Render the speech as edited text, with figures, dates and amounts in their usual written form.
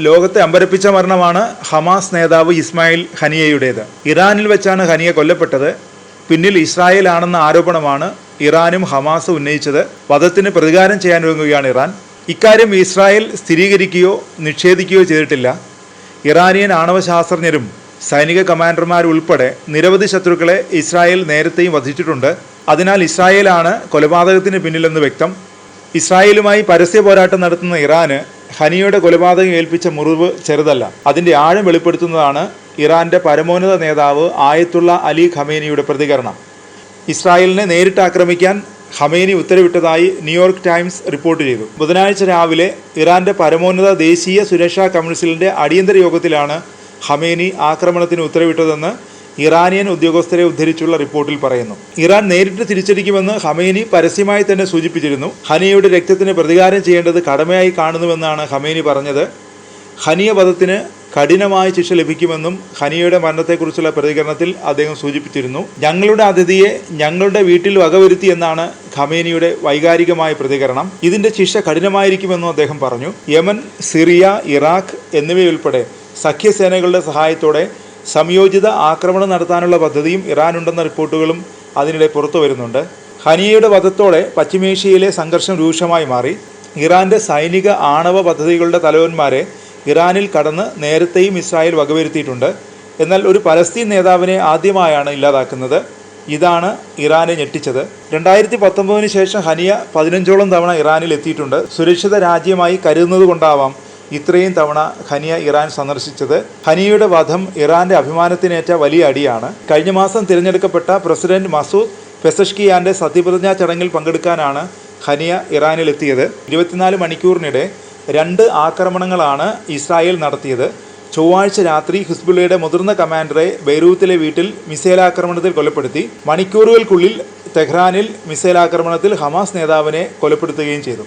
ലോകത്തെ അമ്പരപ്പിച്ച മരണമാണ് ഹമാസ് നേതാവ് ഇസ്മായിൽ ഹനിയയുടേത്. ഇറാനിൽ വെച്ചാണ് ഹനിയ കൊല്ലപ്പെട്ടത്. പിന്നിൽ ഇസ്രായേൽ ആണെന്ന ആരോപണമാണ് ഇറാനും ഹമാസും ഉന്നയിച്ചത്. വധത്തിന് പ്രതികാരം ചെയ്യാനൊരുങ്ങുകയാണ് ഇറാൻ. ഇക്കാര്യം ഇസ്രായേൽ സ്ഥിരീകരിക്കുകയോ നിഷേധിക്കുകയോ ചെയ്തിട്ടില്ല. ഇറാനിയൻ ആണവശാസ്ത്രജ്ഞരും സൈനിക കമാൻഡർമാരുൾപ്പെടെ നിരവധി ശത്രുക്കളെ ഇസ്രായേൽ നേരത്തെയും വധിച്ചിട്ടുണ്ട്. അതിനാൽ ഇസ്രായേലാണ് കൊലപാതകത്തിന് പിന്നിലെന്ന് വ്യക്തം. ഇസ്രായേലുമായി പരസ്യ പോരാട്ടം നടത്തുന്ന ഇറാന് ഹനിയയുടെ കൊലപാതകം ഏൽപ്പിച്ച മുറിവ് ചെറുതല്ല. അതിൻ്റെ ആഴം വെളിപ്പെടുത്തുന്നതാണ് ഇറാന്റെ പരമോന്നത നേതാവ് ആയത്തുള്ള അലി ഖമേനിയുടെ പ്രതികരണം. ഇസ്രായേലിനെ നേരിട്ട് ആക്രമിക്കാൻ ഖമേനി ഉത്തരവിട്ടതായി ന്യൂയോർക്ക് ടൈംസ് റിപ്പോർട്ട് ചെയ്തു. ബുധനാഴ്ച രാവിലെ ഇറാന്റെ പരമോന്നത ദേശീയ സുരക്ഷാ കൗൺസിലിന്റെ അടിയന്തര യോഗത്തിലാണ് ഖമേനി ആക്രമണത്തിന് ഉത്തരവിട്ടതെന്ന് ഇറാനിയൻ ഉദ്യോഗസ്ഥരെ ഉദ്ധരിച്ചുള്ള റിപ്പോർട്ടിൽ പറയുന്നു. ഇറാൻ നേരിട്ട് തിരിച്ചടിക്കുമെന്ന് ഖമേനി പരസ്യമായി തന്നെ സൂചിപ്പിച്ചിരുന്നു. ഹനിയയുടെ രക്തത്തിന് പ്രതികാരം ചെയ്യേണ്ടത് കടമയായി കാണുന്നുവെന്നാണ് ഖമേനി പറഞ്ഞത്. ഹനിയ വധത്തിന് കഠിനമായ ശിക്ഷ ലഭിക്കുമെന്നും ഹനിയയുടെ മരണത്തെക്കുറിച്ചുള്ള പ്രതികരണത്തിൽ അദ്ദേഹം സൂചിപ്പിച്ചിരുന്നു. ഞങ്ങളുടെ അതിഥിയെ ഞങ്ങളുടെ വീട്ടിൽ വകവരുത്തി എന്നാണ് ഖമേനിയുടെ വൈകാരികമായ പ്രതികരണം. ഇതിന്റെ ശിക്ഷ കഠിനമായിരിക്കുമെന്നും അദ്ദേഹം പറഞ്ഞു. യമൻ, സിറിയ, ഇറാഖ് എന്നിവയുൾപ്പെടെ സഖ്യസേനകളുടെ സഹായത്തോടെ സംയോജിത ആക്രമണം നടത്താനുള്ള പദ്ധതിയും ഇറാനുണ്ടെന്ന റിപ്പോർട്ടുകളും അതിനിടെ പുറത്തു വരുന്നുണ്ട്. ഹനിയയുടെ വധത്തോടെ പശ്ചിമേഷ്യയിലെ സംഘർഷം രൂക്ഷമായി മാറി. ഇറാന്റെ സൈനിക ആണവ പദ്ധതികളുടെ തലവന്മാരെ ഇറാനിൽ കടന്ന് നേരത്തെയും ഇസ്രായേൽ വകവരുത്തിയിട്ടുണ്ട്. എന്നാൽ ഒരു പലസ്തീൻ നേതാവിനെ ആദ്യമായാണ് ഇല്ലാതാക്കുന്നത്. ഇതാണ് ഇറാനെ ഞെട്ടിച്ചത്. 2019 ശേഷം ഹനിയ 15ഓളം തവണ ഇറാനിൽ എത്തിയിട്ടുണ്ട്. സുരക്ഷിത രാജ്യമായി കരുതുന്നത് കൊണ്ടാവാം ഇത്രയും തവണ ഹനിയ ഇറാൻ സന്ദർശിച്ചത്. ഹനിയയുടെ വധം ഇറാന്റെ അഭിമാനത്തിനേറ്റ വലിയ അടിയാണ്. കഴിഞ്ഞ മാസം തിരഞ്ഞെടുക്കപ്പെട്ട പ്രസിഡന്റ് മസൂദ് പെസഷ്കിയാന്റെ സത്യപ്രതിജ്ഞാ ചടങ്ങിൽ പങ്കെടുക്കാനാണ് ഹനിയ ഇറാനിലെത്തിയത്. 24 മണിക്കൂറിനിടെ 2 ആക്രമണങ്ങളാണ് ഇസ്രായേൽ നടത്തിയത്. ചൊവ്വാഴ്ച രാത്രി ഹിസ്ബുള്ളയുടെ മുതിർന്ന കമാൻഡറെ ബെയ്റൂത്തിലെ വീട്ടിൽ മിസൈലാക്രമണത്തിൽ കൊലപ്പെടുത്തി. മണിക്കൂറുകൾക്കുള്ളിൽ തെഹ്റാനിൽ മിസൈലാക്രമണത്തിൽ ഹമാസ് നേതാവിനെ കൊലപ്പെടുത്തുകയും ചെയ്തു.